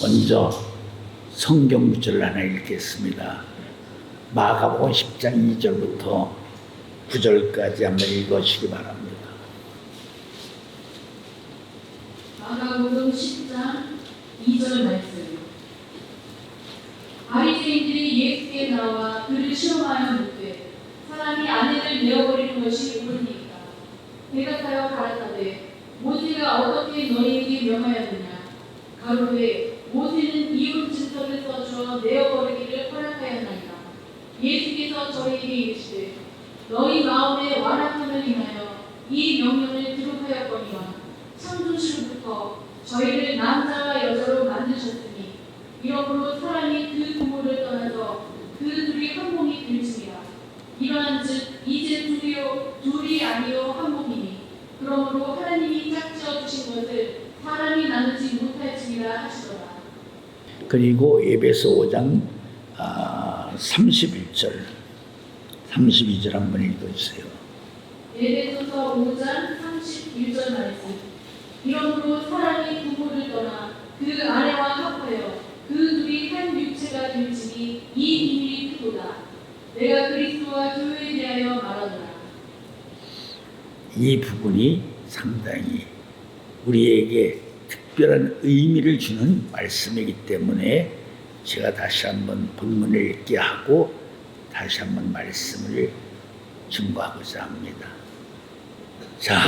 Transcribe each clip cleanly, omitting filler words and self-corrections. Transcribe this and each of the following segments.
먼저 성경 구절을 하나 읽겠습니다. 마가복음 10장 2절부터 9절까지 한번 읽으시기 바랍니다. 마가복음 10장 2절 말씀. 바리새인들이 예수께 나와 그를 시험하여 묻되 사람이 아내를 내어버리는 것이 옳으니까 대답하여 가라사대 모세가 어떻게 너희에게 명하였느냐. 가로되 모세는 이혼 증서를 써주어 내어버리기를 허락하였나이다. 예수께서 저희에게 이르시되 너희 마음의 완악함을 인하여 이 명령을 기록하였거니와 창조시부터 저희를 남자와 여자로 만드셨으니 이러므로 사람이 그 부모를 떠나서 그 둘이 한 몸이 될지니라. 이러한즉 이제 둘이 아니요 한 몸이니 그러므로 하나님이 짝지어 주신 것을 사람이 나누지 못할지니라 하시더라. 그리고 에베소 5장 31절 32절 한번 읽어주세요. 에베소서 5장 31절 말씀. 이러므로 사람이 부모를 떠나 그 아내와 합하여 그 둘이 한 육체가 될지니 이 비밀이 크도다. 내가 그리스도와 교회에 대하여 말하노라. 이 부분이 상당히 우리에게 특별한 의미를 주는 말씀이기 때문에 제가 다시 한번 본문을 읽게 하고 다시 한번 말씀을 증거하고자 합니다. 자,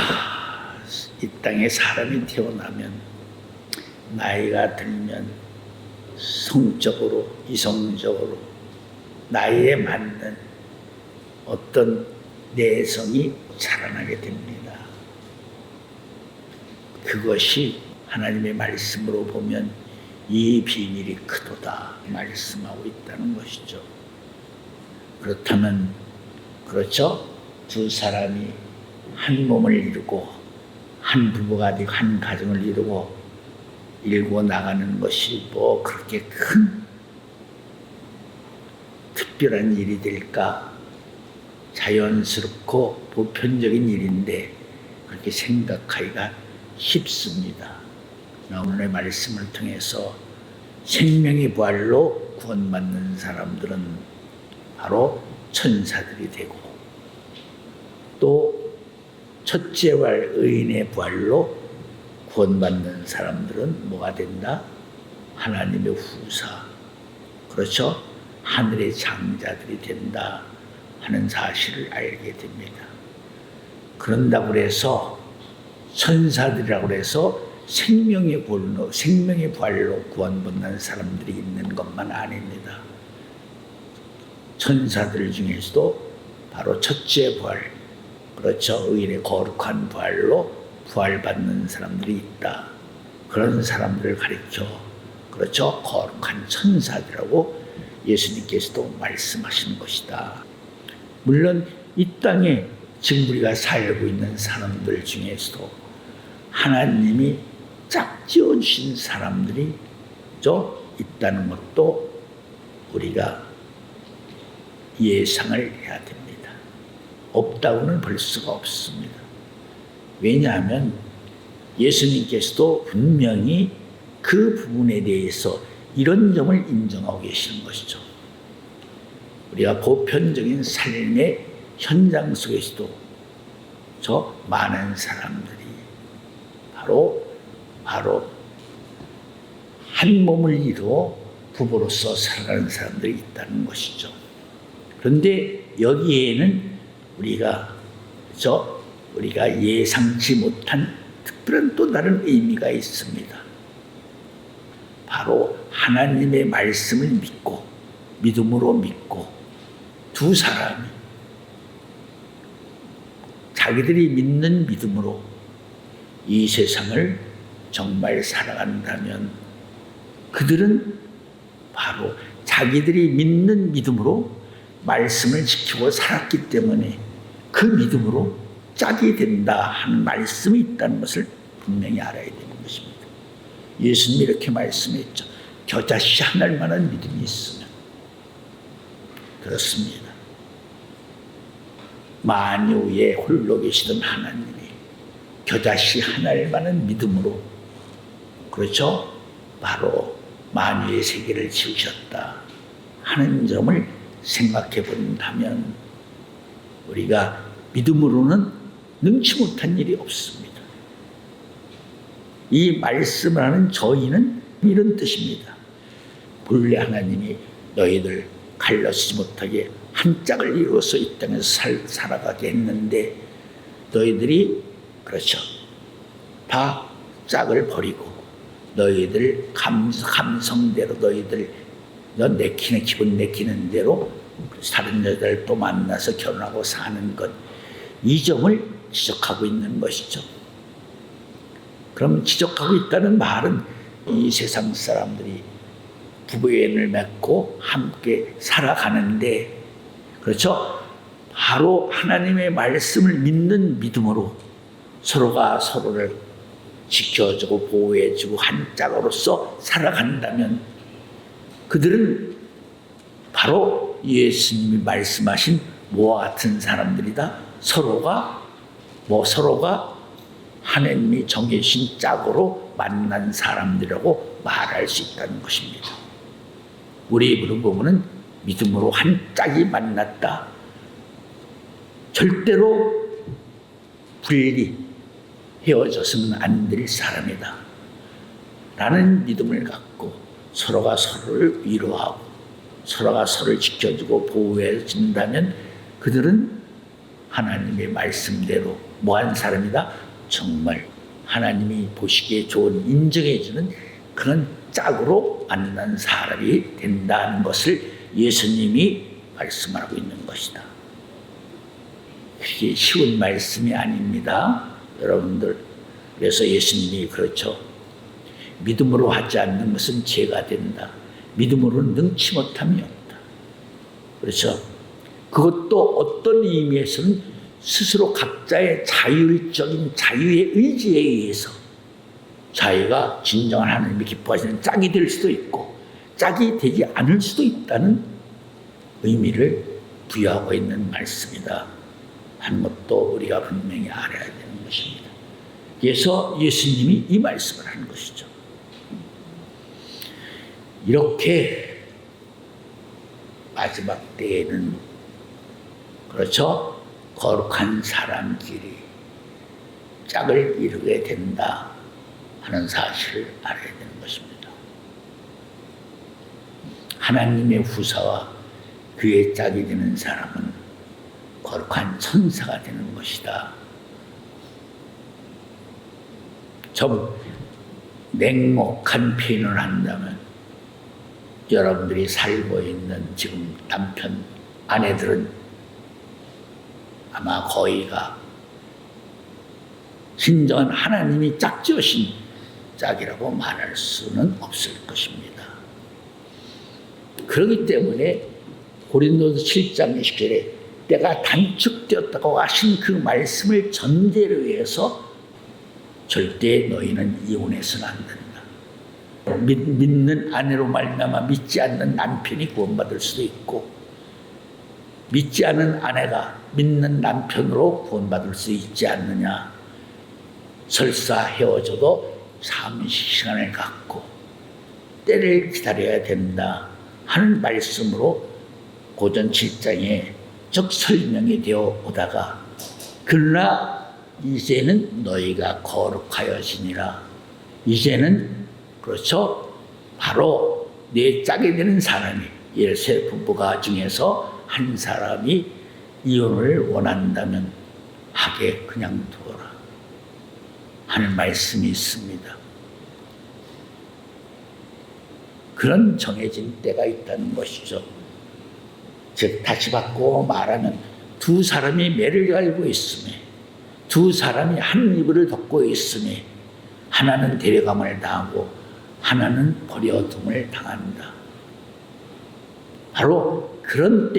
이 땅에 사람이 태어나면 나이가 들면 성적으로, 이성적으로 나이에 맞는 어떤 내성이 자라나게 됩니다. 그것이 하나님의 말씀으로 보면 이 비밀이 크도다 말씀하고 있다는 것이죠. 그렇다면 그렇죠? 두 사람이 한 몸을 이루고 한 부부가 되고 한 가정을 이루고 나가는 것이 뭐 그렇게 큰 특별한 일이 될까? 자연스럽고 보편적인 일인데 그렇게 생각하기가 쉽습니다. 오늘의 말씀을 통해서 생명의 부활로 구원받는 사람들은 바로 천사들이 되고 또 첫째 부활 의인의 부활로 구원받는 사람들은 뭐가 된다? 하나님의 후사, 그렇죠? 하늘의 장자들이 된다 하는 사실을 알게 됩니다. 그런다고 해서 천사들이라고 해서 생명의 부활로 구원받는 사람들이 있는 것만 아닙니다. 천사들 중에서도 바로 첫째 부활, 그렇죠? 의인의 거룩한 부활로 부활받는 사람들이 있다. 그런 사람들을 가리켜, 그렇죠? 거룩한 천사들이라고 예수님께서도 말씀하시는 것이다. 물론 이 땅에 지금 우리가 살고 있는 사람들 중에서도 하나님이 짝지어 주신 사람들이 있다는 것도 우리가 예상을 해야 됩니다. 없다고는 볼 수가 없습니다. 왜냐하면 예수님께서도 분명히 그 부분에 대해서 이런 점을 인정하고 계시는 것이죠. 우리가 보편적인 삶의 현장 속에서도 많은 사람들이 바로 한 몸을 이루어 부부로서 살아가는 사람들이 있다는 것이죠. 그런데 여기에는 우리가 예상치 못한 특별한 또 다른 의미가 있습니다. 바로 하나님의 말씀을 믿음으로 믿고 두 사람이 자기들이 믿는 믿음으로 이 세상을 정말 살아간다면 그들은 바로 자기들이 믿는 믿음으로 말씀을 지키고 살았기 때문에 그 믿음으로 짝이 된다 하는 말씀이 있다는 것을 분명히 알아야 되는 것입니다. 예수님이 이렇게 말씀했죠. 겨자씨 한 알만한 믿음이 있으면. 그렇습니다. 만유에 홀로 계시던 하나님이 겨자씨 한 알만한 믿음으로, 그렇죠? 바로 만유의 세계를 지으셨다 하는 점을 생각해 본다면 우리가 믿음으로는 능치 못한 일이 없습니다. 이 말씀을 하는 저희는 이런 뜻입니다. 본래 하나님이 너희들 갈라지지 못하게 한 짝을 이루어서 이 땅에서 살아가게 했는데 너희들이 그렇죠. 다 짝을 버리고 너희들 감성대로 너희들 너 내키는 기분 내키는 대로 다른 여자를 또 만나서 결혼하고 사는 것, 이 점을 지적하고 있는 것이죠. 그럼 지적하고 있다는 말은 이 세상 사람들이 부부연을 맺고 함께 살아가는데 그렇죠? 바로 하나님의 말씀을 믿는 믿음으로 서로가 서로를 지켜주고 보호해주고 한 짝으로서 살아간다면 그들은 바로 예수님이 말씀하신 모와 같은 사람들이다. 서로가 하나님이 정해주신 짝으로 만난 사람들이라고 말할 수 있다는 것입니다. 우리 입으로 보면은 믿음으로 한 짝이 만났다. 절대로 헤어져서는 안 될 사람이다. 라는 믿음을 갖고 서로가 서로를 위로하고 서로가 서로를 지켜주고 보호해 준다면 그들은 하나님의 말씀대로 뭐한 사람이다? 정말 하나님이 보시기에 좋은 인정해 주는 그런 짝으로 만난 사람이 된다는 것을 예수님이 말씀하고 있는 것이다. 그게 쉬운 말씀이 아닙니다. 여러분들. 그래서 예수님이 그렇죠. 믿음으로 하지 않는 것은 죄가 된다. 믿음으로는 능치 못함이 없다. 그렇죠. 그것도 어떤 의미에서는 스스로 각자의 자율적인 자유의 의지에 의해서 자기가 진정한 하나님이 기뻐하시는 짝이 될 수도 있고 짝이 되지 않을 수도 있다는 의미를 부여하고 있는 말씀이다 하는 것도 우리가 분명히 알아야 되는 것입니다. 그래서 예수님이 이 말씀을 하는 것이죠. 이렇게 마지막 때에는 그렇죠. 거룩한 사람끼리 짝을 이루게 된다 하는 사실을 알아야 되는 것입니다. 하나님의 후사와 그의 짝이 되는 사람은 거룩한 천사가 되는 것이다. 좀 냉혹한 표현을 한다면 여러분들이 살고 있는 지금 남편, 아내들은 아마 거의가 진정한 하나님이 짝지으신 짝이라고 말할 수는 없을 것입니다. 그렇기 때문에 고린도서 7장 20절에 때가 단축되었다고 하신 그 말씀을 전제로 해서 절대 너희는 이혼해서는 안 된다. 믿는 아내로 말미암아 믿지 않는 남편이 구원받을 수도 있고 믿지 않은 아내가 믿는 남편으로 구원받을 수 있지 않느냐. 설사 헤어져도 잠시 시간을 갖고 때를 기다려야 된다 하는 말씀으로 고전 7장에 쭉 설명이 되어 오다가 그러나 이제는 너희가 거룩하여지니라. 이제는 그렇죠. 바로 내 짝이 되는 사람이 세 부부가 중에서 한 사람이 이혼을 원한다면 하게 그냥 두어라 하는 말씀이 있습니다. 그런 정해진 때가 있다는 것이죠. 즉 다시 바꿔 말하면 두 사람이 매를 갈고 있음에 두 사람이 한 이불을 덮고 있음에 하나는 데려감을 당하고 하나는 버려둠을 당한다. 바로 그런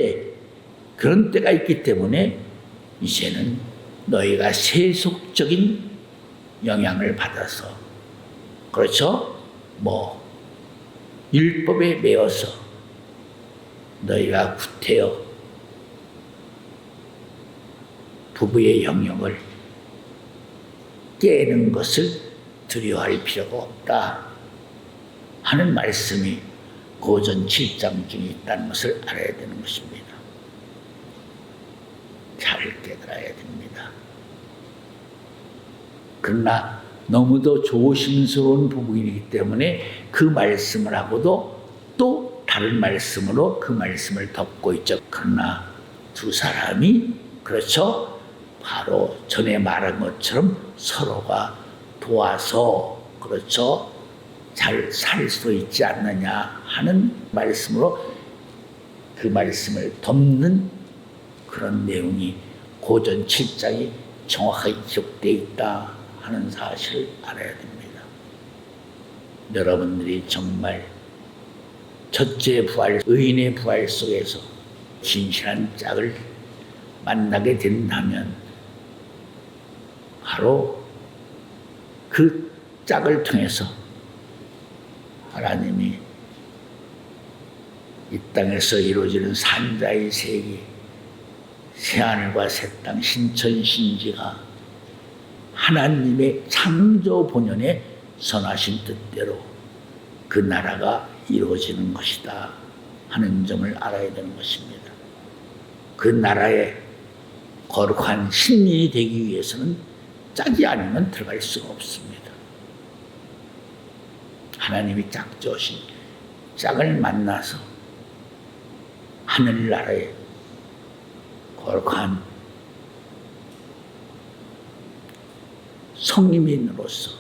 때가 있기 때문에 이제는 너희가 세속적인 영향을 받아서 그렇죠? 율법에 매여서 너희가 구태여 부부의 영역을 깨는 것을 두려워할 필요가 없다 하는 말씀이 고전 7장 중에 있다는 것을 알아야 되는 것입니다. 잘 깨달아야 됩니다. 그러나 너무도 조심스러운 부분이기 때문에 그 말씀을 하고도 또 다른 말씀으로 그 말씀을 덮고 있죠. 그러나 두 사람이 그렇죠. 바로 전에 말한 것처럼 서로가 도와서 그렇죠. 잘 살 수 있지 않느냐 하는 말씀으로 그 말씀을 덮는 그런 내용이 고전 7장이 정확하게 기록되어 있다 하는 사실을 알아야 됩니다. 여러분들이 정말 첫째 부활, 의인의 부활 속에서 진실한 짝을 만나게 된다면 바로 그 짝을 통해서 하나님이 이 땅에서 이루어지는 산자의 세계, 새하늘과 새 땅, 신천신지가 하나님의 창조 본연의 선하신 뜻대로 그 나라가 이루어지는 것이다 하는 점을 알아야 되는 것입니다. 그 나라에 거룩한 신인이 되기 위해서는 짝이 아니면 들어갈 수가 없습니다. 하나님이 짝지으신 짝을 만나서 하늘나라에 거룩한 성림인으로서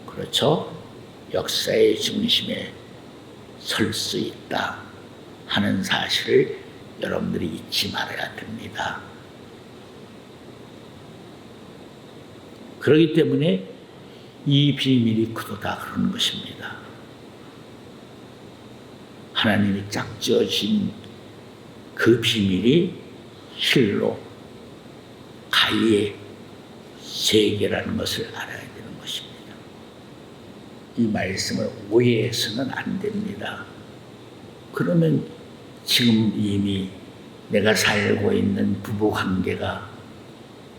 그렇죠? 역사의 중심에 설 수 있다 하는 사실을 여러분들이 잊지 말아야 됩니다. 그렇기 때문에 이 비밀이 크도다 그러는 것입니다. 하나님이 짝지어진 그 비밀이 실로 가위의 세계라는 것을 알아야 되는 것입니다. 이 말씀을 오해해서는 안 됩니다. 그러면 지금 이미 내가 살고 있는 부부 관계가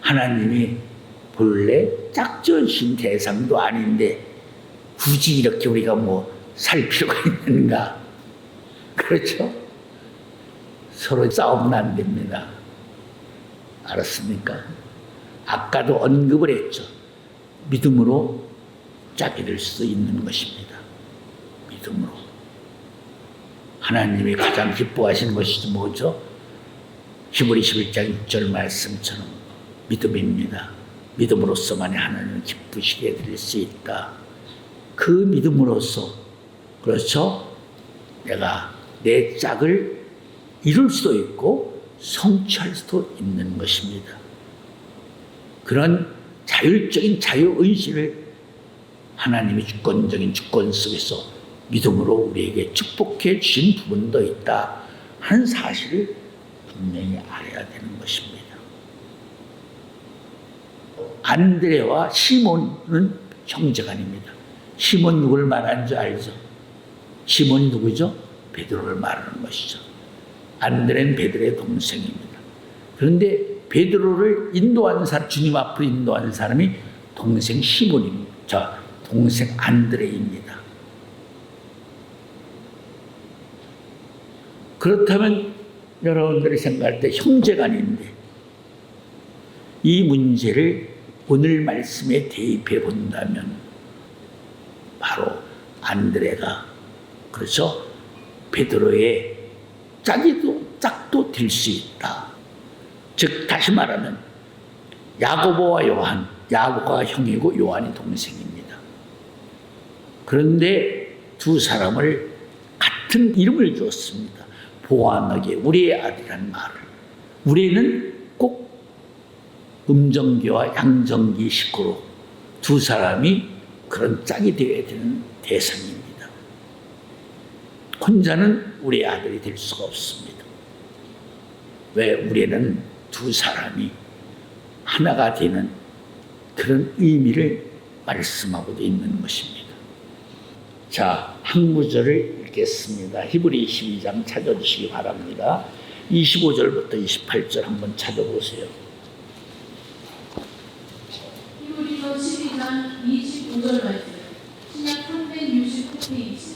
하나님이 본래 짝지어진 대상도 아닌데 굳이 이렇게 우리가 살 필요가 있는가? 그렇죠? 서로 싸우면 안 됩니다. 알았습니까? 아까도 언급을 했죠. 믿음으로 짝이 될 수 있는 것입니다. 믿음으로. 하나님이 가장 기뻐하시는 것이 뭐죠? 히브리 11장 6절 말씀처럼 믿음입니다. 믿음으로서만이 하나님을 기쁘시게 해드릴 수 있다. 그 믿음으로써 그렇죠? 내가 내 짝을 이룰 수도 있고 성취할 수도 있는 것입니다. 그런 자율적인 자유의지를 하나님이 주권적인 주권 속에서 믿음으로 우리에게 축복해 주신 부분도 있다 하는 사실을 분명히 알아야 되는 것입니다. 안드레와 시몬은 형제간입니다. 시몬 누구를 말하는 줄 알죠? 시몬이 누구죠? 베드로를 말하는 것이죠. 안드레는 베드로의 동생입니다. 그런데 베드로를 인도한 사람, 주님 앞으로 인도하는 사람이 동생 시몬입니다. 동생 안드레입니다. 그렇다면 여러분들이 생각할 때 형제간인데 이 문제를 오늘 말씀에 대입해 본다면 바로 안드레가 그렇죠? 베드로의 짝도 될 수 있다. 즉 다시 말하면 야고보와 요한, 야고보가 형이고 요한이 동생입니다. 그런데 두 사람을 같은 이름을 주었습니다. 보아너게 우리의 아들이라는 말을. 우리는 꼭 음정기와 양정기 식구로 두 사람이 그런 짝이 되어야 되는 대상입니다. 혼자는 우리의 아들이 될 수가 없습니다. 왜? 우리는 두 사람이 하나가 되는 그런 의미를 말씀하고도 있는 것입니다. 자, 한 구절을 읽겠습니다. 히브리 12장 찾아주시기 바랍니다. 25절부터 28절 한번 찾아보세요. 히브리서 12장 25절 말씀. 신약 페이지.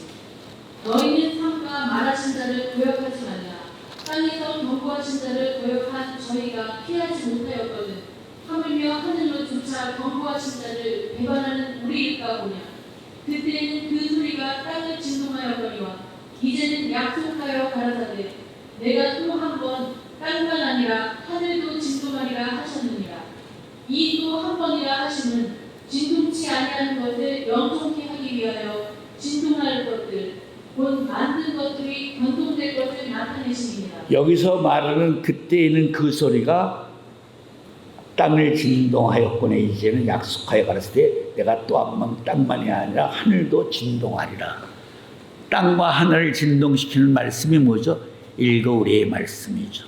너희는 삼가 말하신 자를 거역하지 말라. 땅에서 경고하신 자를 거역한 저희가 피하지 못하였거든. 하물며 하늘로조차 경고하신 자를 배반하는 우리일까 보냐. 그때는 그 소리가 땅을 진동하였거니와 이제는 약속하여 가라사대 내가 또 한 번 땅만 아니라 하늘도 진동하리라 하셨느니라. 이 또 한 번이라 하시는 진동치 아니하는 것을 영통케 하기 위하여 진동할 것들 곧 만든 것들이 변동될 것을 나타내심이니라. 여기서 말하는 그때에는 그 소리가 땅을 진동하였거늘 이제는 약속하여 가라사대 내가 또 한 번 땅만이 아니라 하늘도 진동하리라. 땅과 하늘을 진동시키는 말씀이 뭐죠? 일거우리의 말씀이죠.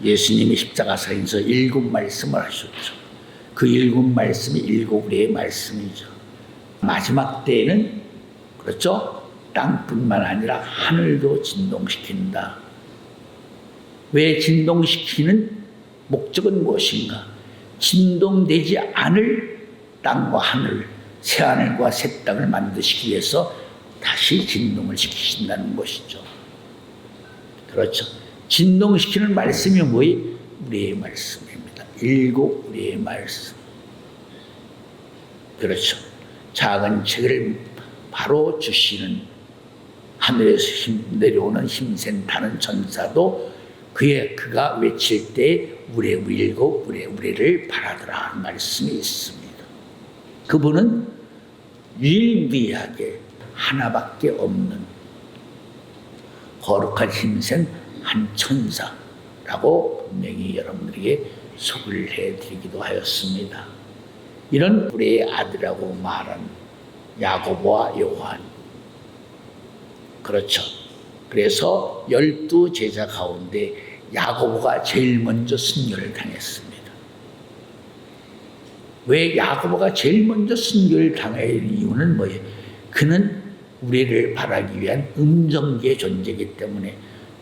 예수님이 십자가상에서 7 말씀을 하셨죠. 그 7 말씀이 일거우리의 말씀이죠. 마지막 때에는 그렇죠? 땅뿐만 아니라 하늘도 진동시킨다. 왜 진동시키는 목적은 무엇인가? 진동되지 않을 땅과 하늘, 새하늘과 새 땅을 만드시기 위해서 다시 진동을 시키신다는 것이죠. 그렇죠. 진동시키는 말씀이 뭐예요? 우리의 말씀입니다. 7 우리의 말씀. 그렇죠. 작은 책을 바로 주시는 하늘에서 내려오는 힘센 다른 천사도 그가 외칠 때 우레우일고 우레우레를 바라더라 하는 말씀이 있습니다. 그분은 유일무이하게 하나밖에 없는 거룩한 힘센 한 천사라고 분명히 여러분들에게 소개를 해드리기도 하였습니다. 이런 우리의 아들이라고 말한 야고보와 요한. 그렇죠. 그래서 12 제자 가운데 야고보가 제일 먼저 순교를 당했습니다. 왜 야고보가 제일 먼저 순교를 당할 이유는 뭐예요? 그는 우리를 바라기 위한 음정계의 존재이기 때문에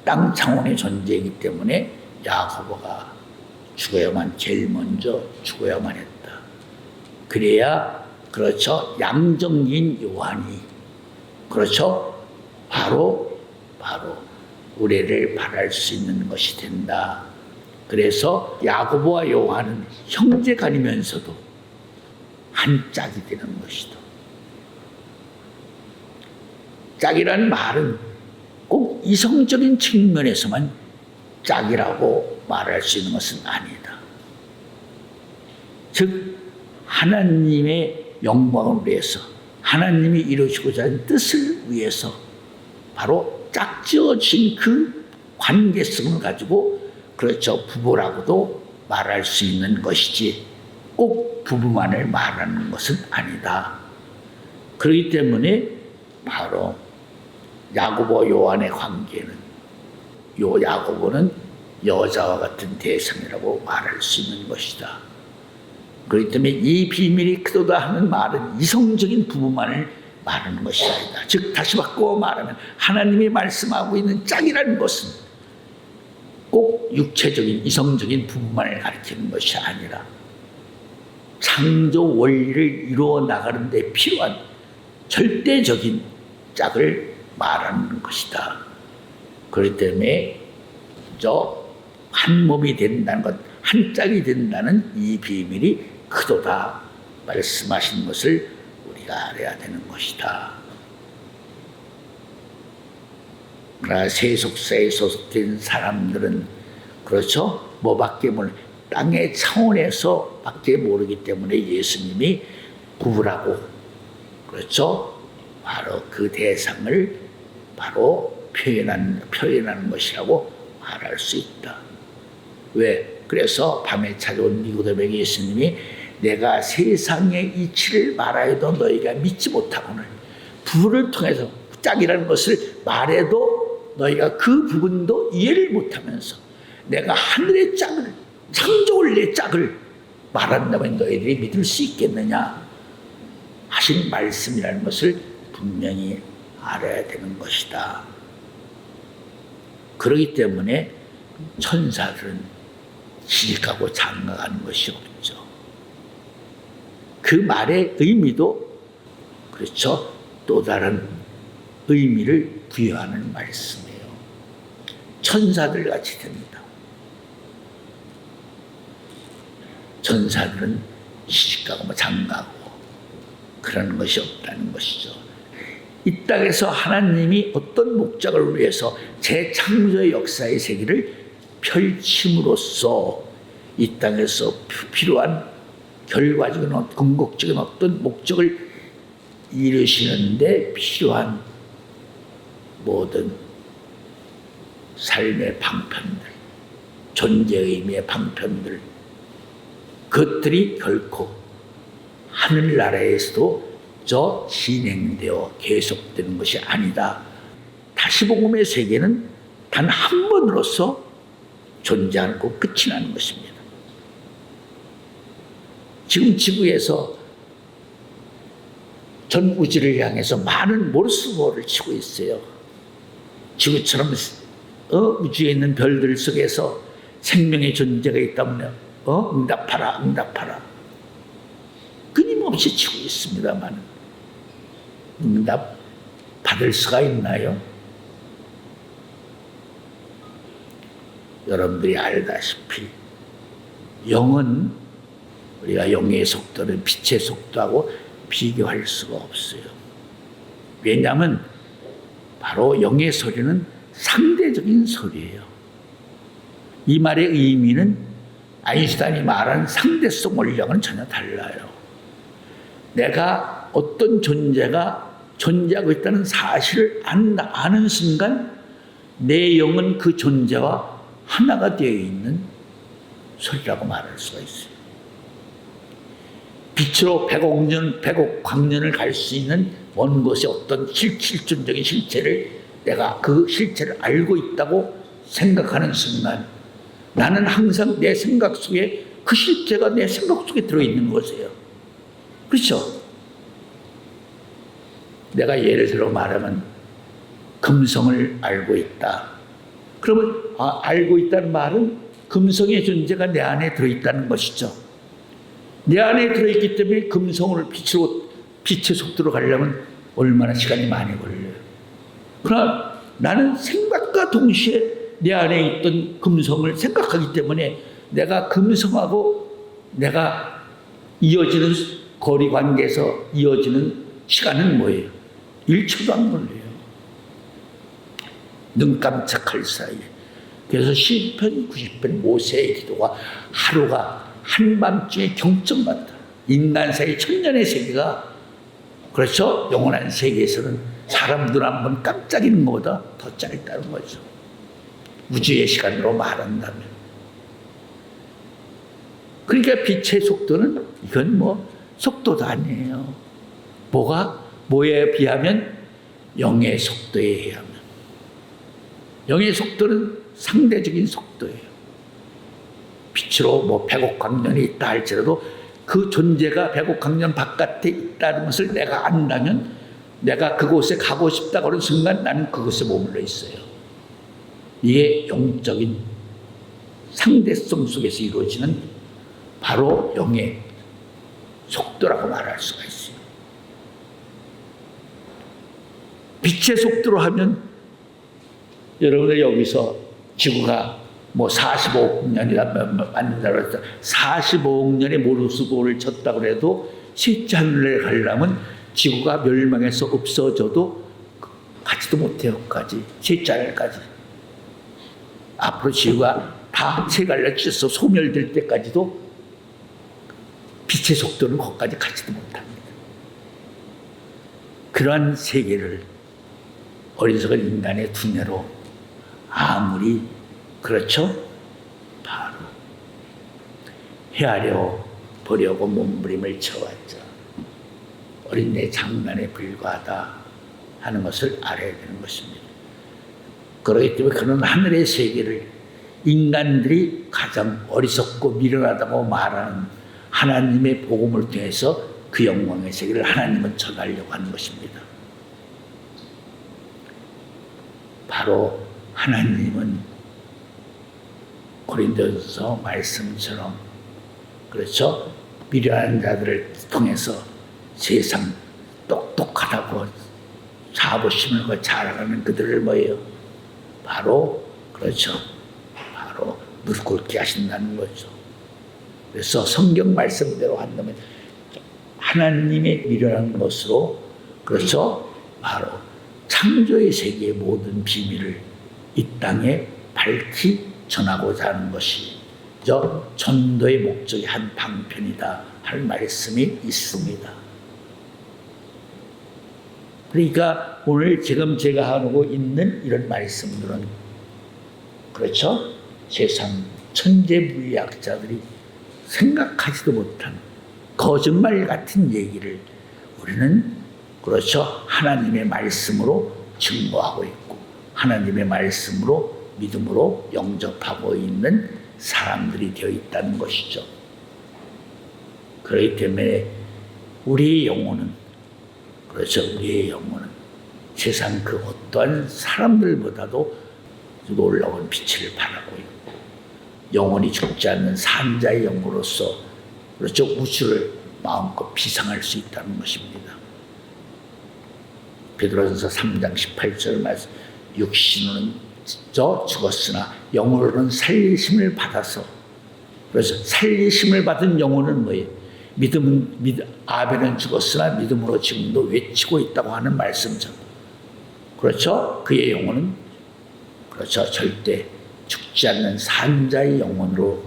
땅 차원의 존재이기 때문에 야고보가 제일 먼저 죽어야만 했다. 그래야 그렇죠. 양정인 요한이 그렇죠. 바로 우리를 바랄 수 있는 것이 된다. 그래서 야고보와 요한은 형제간이면서도 한 짝이 되는 것이다. 짝이라는 말은 꼭 이성적인 측면에서만 짝이라고 말할 수 있는 것은 아니다. 즉 하나님의 영광을 위해서 하나님이 이루시고자 하는 뜻을 위해서 바로 짝지어진 그 관계성을 가지고 그렇죠. 부부라고도 말할 수 있는 것이지 꼭 부부만을 말하는 것은 아니다. 그렇기 때문에 바로 야고보 요한의 관계는 야고보는 여자와 같은 대상이라고 말할 수 있는 것이다. 그렇기 때문에 이 비밀이 크도다 하는 말은 이성적인 부부만을 말하는 것이 아니다. 즉 다시 바꾸어 말하면 하나님이 말씀하고 있는 짝이라는 것은 꼭 육체적인 이성적인 부부만을 가리키는 것이 아니라 창조 원리를 이루어 나가는 데 필요한 절대적인 짝을 말하는 것이다. 그렇기 때문에 한 몸이 된다는 것, 한 짝이 된다는 이 비밀이 크도다 말씀하신 것을 우리가 알아야 되는 것이다. 그러나 세속사에 소속된 사람들은 그렇죠? 뭐밖에 모르 땅의 차원에서 밖에 모르기 때문에 예수님이 부부라고 그렇죠? 바로 그 대상을 바로 표현하는 것이라고 말할 수 있다. 왜? 그래서 밤에 찾아온 니고데모에게 예수님이 내가 세상의 이치를 말하여도 너희가 믿지 못하거늘 부부를 통해서 짝이라는 것을 말해도 너희가 그 부분도 이해를 못하면서 내가 하늘의 짝을 창조 원리의 짝을 말한다면 너희들이 믿을 수 있겠느냐 하신 말씀이라는 것을 분명히 알아야 되는 것이다. 그렇기 때문에 천사들은 지식하고 장가가는 것이 없죠. 그 말의 의미도 그렇죠. 또 다른 의미를 부여하는 말씀이에요. 천사들 같이 됩니다. 천사들은 시집가고 장가고 그런 것이 없다는 것이죠. 이 땅에서 하나님이 어떤 목적을 위해서 재창조의 역사의 세계를 펼침으로써 이 땅에서 필요한 결과적인 궁극적인 어떤 목적을 이루시는데 필요한 모든 삶의 방편들, 존재 의미의 방편들, 그것들이 결코 하늘나라에서도 진행되어 계속되는 것이 아니다. 다시복음의 세계는 단 한 번으로서 존재하고 끝이 나는 것입니다. 지금 지구에서 전 우주를 향해서 많은 모르스보를 치고 있어요. 지구처럼 우주에 있는 별들 속에서 생명의 존재가 있다면 응답하라, 응답하라. 끊임없이 치고 있습니다만 응답 받을 수가 있나요? 여러분들이 알다시피 영은 우리가 영의 속도는 빛의 속도하고 비교할 수가 없어요. 왜냐하면 바로 영의 소리는 상대적인 소리예요. 이 말의 의미는 아인슈타인이 말한 상대성 원리와는 전혀 달라요. 내가 어떤 존재가 존재하고 있다는 사실을 아는 순간 내 영은 그 존재와 하나가 되어 있는 소리라고 말할 수가 있어요. 빛으로 100억 광년을 갈 수 있는 먼 곳의 어떤 실존적인 실체를 내가 그 실체를 알고 있다고 생각하는 순간 나는 항상 내 생각 속에 그 실체가 내 생각 속에 들어있는 것이에요. 그렇죠? 내가 예를 들어 말하면 금성을 알고 있다. 그러면 알고 있다는 말은 금성의 존재가 내 안에 들어있다는 것이죠. 내 안에 들어있기 때문에 금성을 빛의 속도로 가려면 얼마나 시간이 많이 걸려요. 그러나 나는 생각과 동시에 내 안에 있던 금성을 생각하기 때문에 내가 금성하고 내가 이어지는 거리 관계에서 이어지는 시간은 뭐예요? 1초도 안 걸려요. 눈 깜짝할 사이에. 그래서 시편 90편 모세의 기도가 하루가 한밤중에 경점 같다. 인간 사이 천년의 세계가 그렇죠? 영원한 세계에서는 사람 눈 한 번 깜짝이는 것보다 더 짧다는 거죠. 우주의 시간으로 말한다면. 그러니까 빛의 속도는 이건 속도도 아니에요. 뭐에 비하면 영의 속도에 의하면. 영의 속도는 상대적인 속도예요. 빛으로 100억 광년이 있다 할지라도 그 존재가 100억 광년 바깥에 있다는 것을 내가 안다면 내가 그곳에 가고 싶다고 하는 순간 나는 그곳에 머물러 있어요. 이게 영적인 상대성 속에서 이루어지는 바로 영의 속도라고 말할 수가 있어요. 빛의 속도로 하면 여러분들 여기서 지구가 45억 년이라 만든다고 해서 45억 년의 모르스보를 쳤다고 해도 셋째 하늘에 가려면 지구가 멸망해서 없어져도 가지도 못해요. 셋째 하늘까지. 앞으로 지구가 다 세갈라져서 소멸될 때까지도 빛의 속도는 거기까지 가지도 못합니다. 그러한 세계를 어리석은 인간의 두뇌로 아무리 그렇죠? 바로 헤아려 보려고 몸부림을 쳐왔죠. 어린애 장난에 불과하다 하는 것을 알아야 되는 것입니다. 그렇기 때문에 그런 하늘의 세계를 인간들이 가장 어리석고 미련하다고 말하는 하나님의 복음을 통해서 그 영광의 세계를 하나님은 전하려고 하는 것입니다. 바로 하나님은 고린도서 말씀처럼 그렇죠? 미련한 자들을 통해서 세상 똑똑하다고 자부심을 자랑하는 그들을 뭐예요? 바로 그렇죠. 바로 무릎 꿇게 하신다는 거죠. 그래서 성경 말씀대로 한다면 하나님의 미련한 것으로 그렇죠. 바로 창조의 세계의 모든 비밀을 이 땅에 밝히 전하고자 하는 것이 전도의 목적의 한 방편이다 할 말씀이 있습니다. 그러니까 오늘 지금 제가 하고 있는 이런 말씀들은 그렇죠? 세상 천재물리학자들이 생각하지도 못한 거짓말 같은 얘기를 우리는 그렇죠? 하나님의 말씀으로 증거하고 있고 하나님의 말씀으로 믿음으로 영접하고 있는 사람들이 되어 있다는 것이죠. 그렇기 때문에 우리의 영혼은 그렇죠. 우리의 영혼은 세상 그 어떠한 사람들보다도 놀라운 빛을 발하고 있고 영원히 죽지 않는 산자의 영으로서 그렇죠. 우주를 마음껏 비상할 수 있다는 것입니다. 베드로전서 3장 18절 말씀 육신은 죽었으나 영으로는 살리심을 받아서 그래서 살리심을 받은 영혼은 뭐예요? 아벨은 죽었으나 믿음으로 지금도 외치고 있다고 하는 말씀이죠. 그렇죠? 그의 영혼은 그렇죠. 절대 죽지 않는 산자의 영혼으로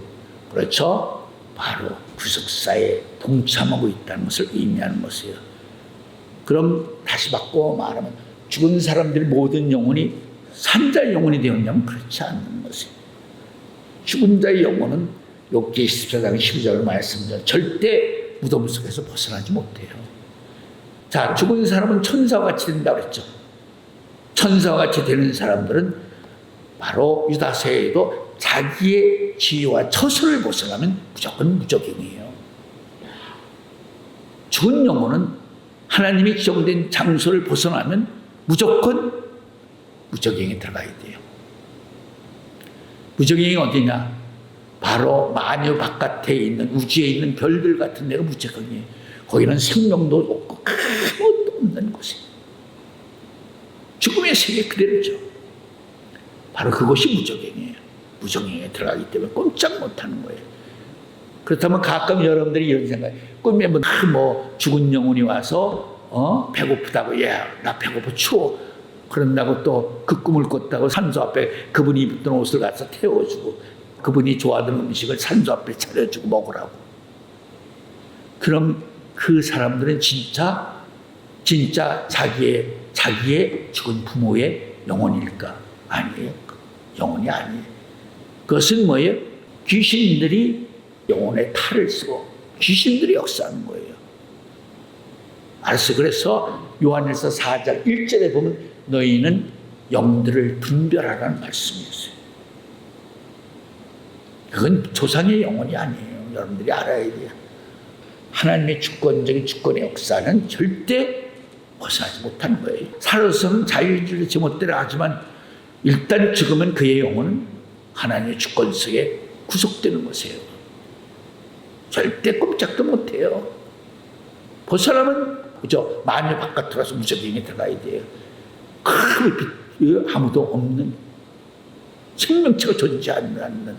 그렇죠. 바로 구속사에 동참하고 있다는 것을 의미하는 것이에요. 그럼 다시 바꿔 말하면 죽은 사람들의 모든 영혼이 산자의 영혼이 되었냐면 그렇지 않는 것이에요. 죽은 자의 영혼은 욥기 14장 12절 말씀대로 절대 무덤 속에서 벗어나지 못해요. 자, 죽은 사람은 천사와 같이 된다고 그랬죠. 천사와 같이 되는 사람들은 바로 유다서에도 자기의 지위와 처소를 벗어나면 무조건 무적행이에요. 죽은 영혼은 하나님이 지정된 장소를 벗어나면 무조건 무적행에 들어가야 돼요. 무적행이 어디냐? 바로 만유 바깥에 있는 우주에 있는 별들 같은 데가 무적행이에요. 거기는 생명도 없고 아무것도 없는 곳이에요. 죽음의 세계 그대로죠. 바로 그것이 무적행이에요. 무적행에 들어가기 때문에 꼼짝 못하는 거예요. 그렇다면 가끔 여러분들이 이런 생각해요. 꿈에 죽은 영혼이 와서 배고프다고 나 배고파 추워 그런다고 또 그 꿈을 꿨다고 산소 앞에 그분이 입던 옷을 가서 태워주고 그분이 좋아하는 음식을 산소 앞에 차려주고 먹으라고. 그럼 그 사람들은 진짜 자기의 죽은 부모의 영혼일까? 아니에요. 영혼이 아니에요. 그것은 뭐예요? 귀신들이 영혼의 탈을 쓰고 귀신들이 역사하는 거예요. 알았어요. 그래서 요한일서 4장 1절에 보면 너희는 영들을 분별하라는 말씀이었어요. 그건 조상의 영혼이 아니에요. 여러분들이 알아야 돼요. 하나님의 주권적인 주권의 역사는 절대 벗어나지 못하는 거예요. 살아서는 자유의지를 제멋대로 하지만 일단 죽으면 그의 영혼은 하나님의 주권 속에 구속되는 것이에요. 절대 꼼짝도 못해요. 벗어나면 그죠? 만유 바깥으로 와서 무적행에 들어가야 돼요. 아무도 없는 생명체가 존재하지 않는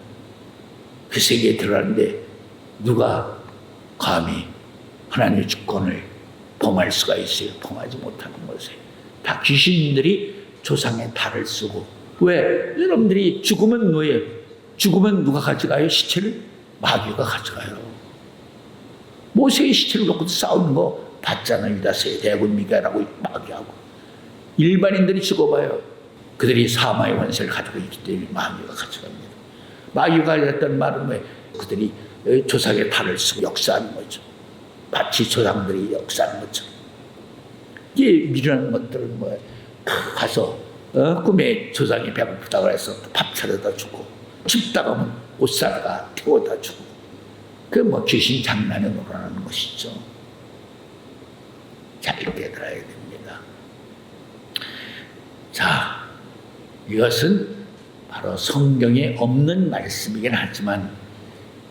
그 세계에 들어가는데 누가 감히 하나님의 주권을 범할 수가 있어요? 범하지 못하는 것이에요. 다 귀신들이 조상의 탈을 쓰고. 왜? 여러분들이 죽으면 뭐예요? 죽으면 누가 가져가요? 시체를? 마귀가 가져가요. 모세의 시체를 놓고 싸우는 거 봤잖아요. 유다서의 대군 미가라고 마귀하고. 일반인들이 죽어봐요. 그들이 사마의 원세를 가지고 있기 때문에 마귀가 가져갑니다. 마귀가 했던 말은 왜? 그들이 조상의 탈을 쓰고 역사하는 거죠. 마치 조상들이 역사하는 것처럼. 이게 미련한 것들은 뭐예요? 가서 꿈에 조상이 배고프다고 해서 밥 차려다 주고 춥다고 하면 옷 사다가 태워다 주고 그 귀신 장난에 놀아나는 것이죠. 잘 깨달아야 됩니다. 자, 이것은 바로 성경에 없는 말씀이긴 하지만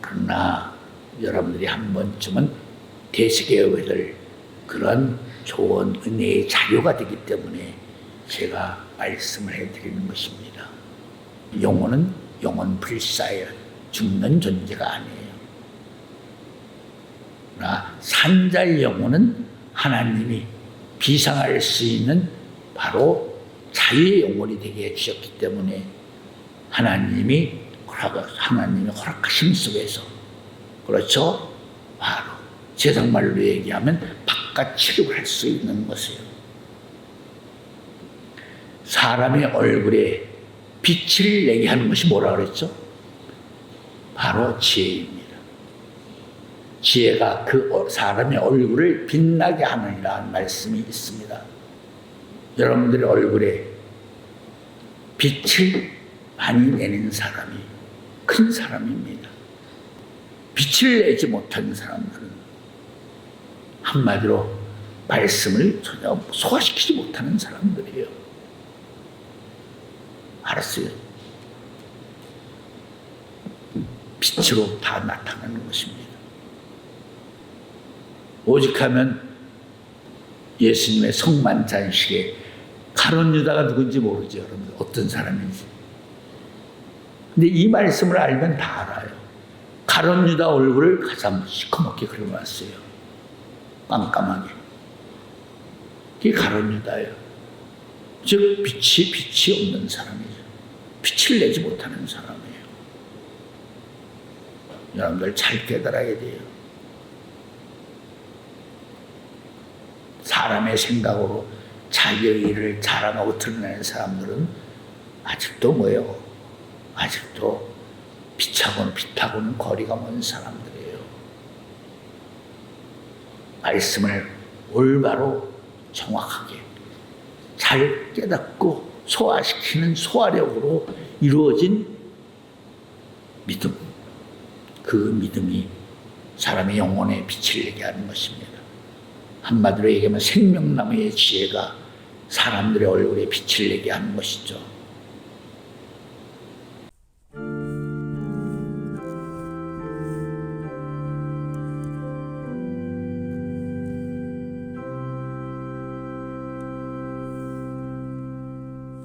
그러나 여러분들이 한 번쯤은 대세계의 그런 좋은 은혜의 자료가 되기 때문에 제가 말씀을 해드리는 것입니다. 영혼은 영혼 불사예요. 죽는 존재가 아니에요. 그러나 산자의 영혼은 하나님이 비상할 수 있는 바로 자유의 영혼이 되게 해주셨기 때문에 하나님이 허락하심 속에서, 그렇죠? 바로 세상말로 얘기하면 바깥 치료를 할 수 있는 것이에요. 사람의 얼굴에 빛을 내게 하는 것이 뭐라 그랬죠? 바로 지혜입니다. 지혜가 그 사람의 얼굴을 빛나게 하느니라는 말씀이 있습니다. 여러분들의 얼굴에 빛을 많이 내는 사람이 큰 사람입니다. 빛을 내지 못하는 사람들은 한마디로 말씀을 전혀 소화시키지 못하는 사람들이에요. 알았어요? 빛으로 다 나타나는 것입니다. 오직하면 예수님의 성만찬식에 가룟 유다가 누군지 모르죠, 여러분. 어떤 사람인지. 근데 이 말씀을 알면 다 알아요. 가룟 유다 얼굴을 가장 시커멓게 그려놨어요. 깜깜하게. 그게 가룟 유다예요. 즉 빛이 없는 사람이죠. 빛을 내지 못하는 사람이에요. 여러분들 잘 깨달아야 돼요. 사람의 생각으로 자기의 일을 자랑하고 드러내는 사람들은 아직도 뭐예요? 아직도 빛하고는 거리가 먼 사람들이에요. 말씀을 올바로 정확하게 잘 깨닫고 소화시키는 소화력으로 이루어진 믿음, 그 믿음이 사람의 영혼에 빛을 내게 하는 것입니다. 한마디로 얘기하면 생명나무의 지혜가 사람들의 얼굴에 빛을 내게 하는 것이죠.